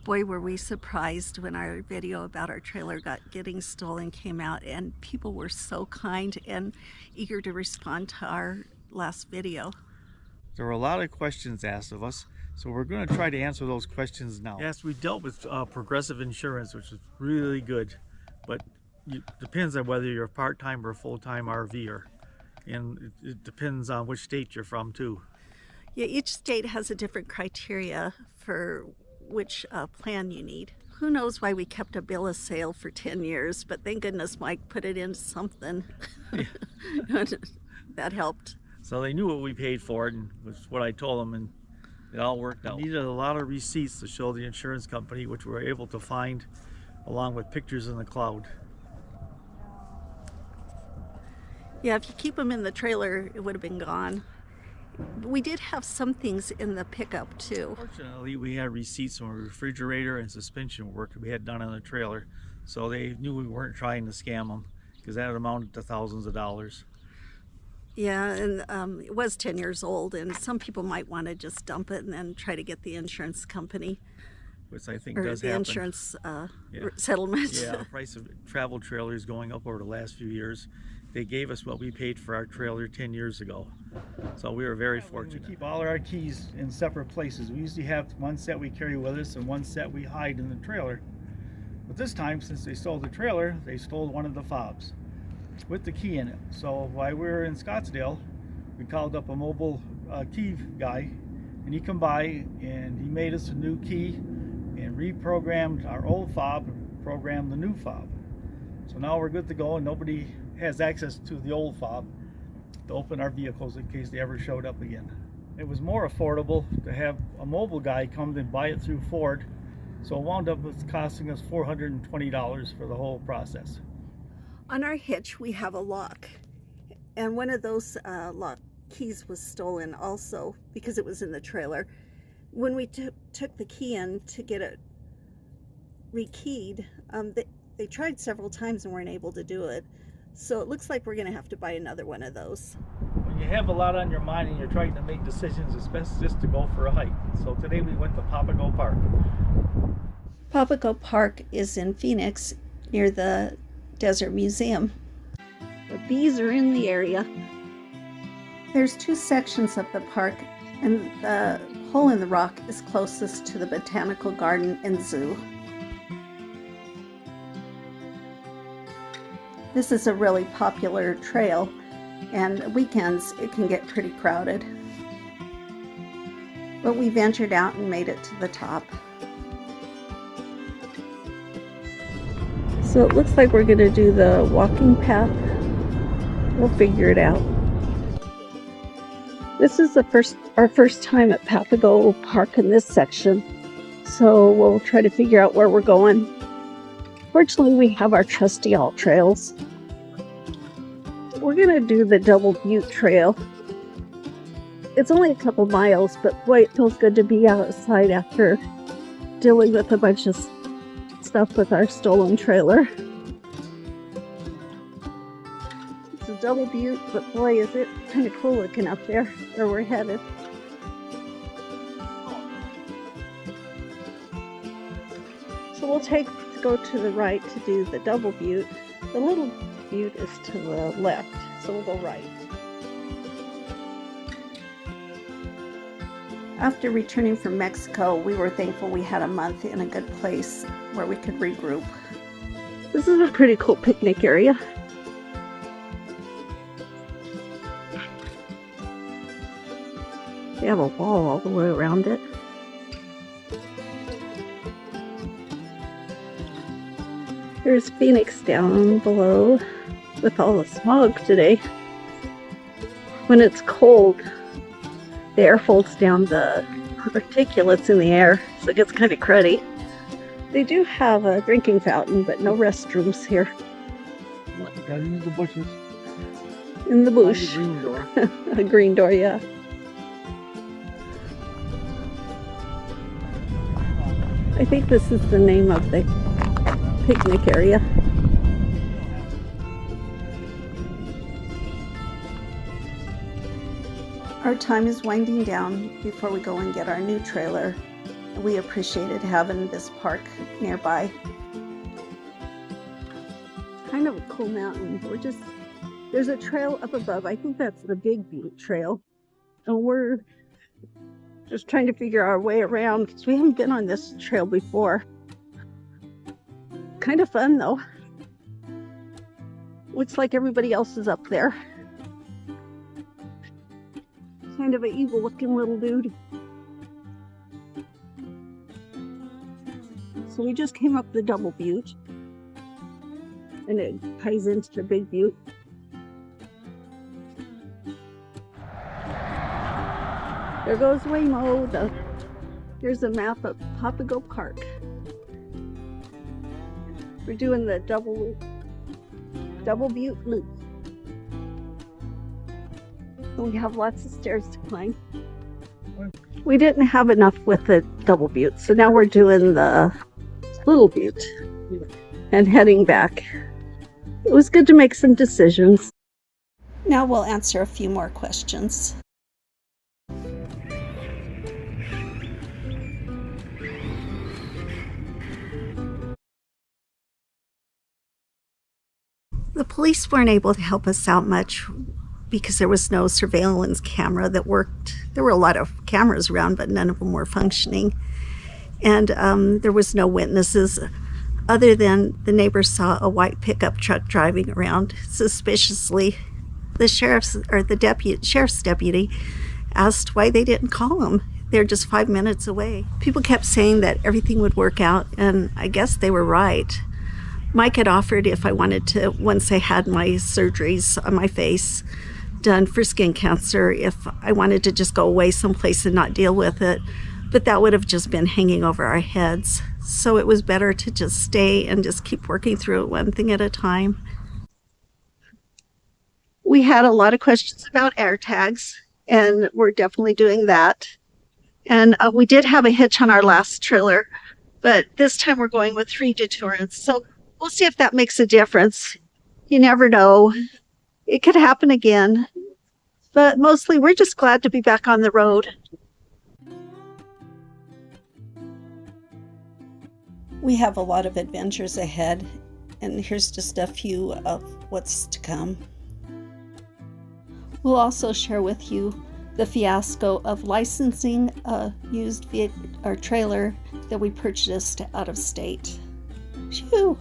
Boy, were we surprised when our video about our trailer getting stolen came out, and people were so kind and eager to respond to our last video. There were a lot of questions asked of us, so we're going to try to answer those questions now. Yes, we dealt with Progressive Insurance, which is really good, but it depends on whether you're a part-time or a full-time RVer, and it depends on which state you're from too. Yeah, each state has a different criteria for which plan you need. Who knows why we kept a bill of sale for 10 years, but thank goodness Mike put it into something. Yeah. That helped. So they knew what we paid for it, and was what I told them, and it all worked out. We needed a lot of receipts to show the insurance company, which we were able to find along with pictures in the cloud. Yeah, if you keep them in the trailer, it would have been gone. We did have some things in the pickup too. Fortunately, we had receipts from a refrigerator and suspension work we had done on the trailer, so they knew we weren't trying to scam them, because that amounted to thousands of dollars. Yeah, and it was 10 years old, and some people might want to just dump it and then try to get the insurance company, which I think or does the happen. Insurance settlement. Yeah, the price of travel trailers going up over the last few years. They gave us what we paid for our trailer 10 years ago, so we were very fortunate. We keep all our keys in separate places. We usually have one set we carry with us and one set we hide in the trailer. But this time, since they stole the trailer, they stole one of the fobs with the key in it. So while we were in Scottsdale, we called up a mobile key guy, and he come by and he made us a new key and reprogrammed our old fob and programmed the new fob. So now we're good to go, and nobody has access to the old fob to open our vehicles in case they ever showed up again. It was more affordable to have a mobile guy come and buy it through Ford, so it wound up with costing us $420 for the whole process. On our hitch, we have a lock, and one of those lock keys was stolen also because it was in the trailer. When we took the key in to get it rekeyed, they tried several times and weren't able to do it. So it looks like we're going to have to buy another one of those. When you have a lot on your mind and you're trying to make decisions, it's best just to go for a hike. So today we went to Papago Park. Papago Park is in Phoenix near the Desert Museum. The bees are in the area. There's two sections of the park, and the hole in the rock is closest to the botanical garden and zoo. This is a really popular trail, and weekends it can get pretty crowded. But we ventured out and made it to the top. So it looks like we're going to do the walking path. We'll figure it out. This is our first time at Papago Park in this section, so we'll try to figure out where we're going. Fortunately, we have our trusty alt trails. We're going to do the Double Butte Trail. It's only a couple miles, but boy, it feels good to be outside after dealing with a bunch of stuff with our stolen trailer. It's a Double Butte, but boy, is it kind of cool looking up there where we're headed. So we'll go to the right to do the Double Butte. The Little Butte is to the left, so we'll go right. After returning from Mexico, we were thankful we had a month in a good place where we could regroup. This is a pretty cool picnic area. They have a wall all the way around it. There's Phoenix down below with all the smog today. When it's cold, the air folds down the particulates in the air, so it gets kind of cruddy. They do have a drinking fountain, but no restrooms here. Gotta use the bushes. In the bush. The green door. A green door, yeah. I think this is the name of the picnic area. Our time is winding down before we go and get our new trailer. We appreciated having this park nearby. Kind of a cool mountain. There's a trail up above. I think that's the Big Butte Trail. And we're just trying to figure our way around because we haven't been on this trail before. Kind of fun though. Looks like everybody else is up there. Kind of an evil looking little dude. So we just came up the Double Butte. And it ties into the Big Butte. There goes Waymo. Here's a map of Papago Park. We're doing the Double Butte loop. We have lots of stairs to climb. We didn't have enough with the Double Butte, so now we're doing the Little Butte and heading back. It was good to make some decisions. Now we'll answer a few more questions. The police weren't able to help us out much because there was no surveillance camera that worked. There were a lot of cameras around, but none of them were functioning. And there was no witnesses other than the neighbors saw a white pickup truck driving around suspiciously. The sheriff's deputy asked why they didn't call him. They're just 5 minutes away. People kept saying that everything would work out, and I guess they were right. Mike had offered if I wanted to, once I had my surgeries on my face done for skin cancer, if I wanted to just go away someplace and not deal with it. But that would have just been hanging over our heads. So it was better to just stay and just keep working through it one thing at a time. We had a lot of questions about air tags, and we're definitely doing that. And we did have a hitch on our last trailer, but this time we're going with 3 deterrents. So we'll see if that makes a difference. You never know. It could happen again. But mostly we're just glad to be back on the road. We have a lot of adventures ahead, and here's just a few of what's to come. We'll also share with you the fiasco of licensing a used trailer that we purchased out of state. Phew!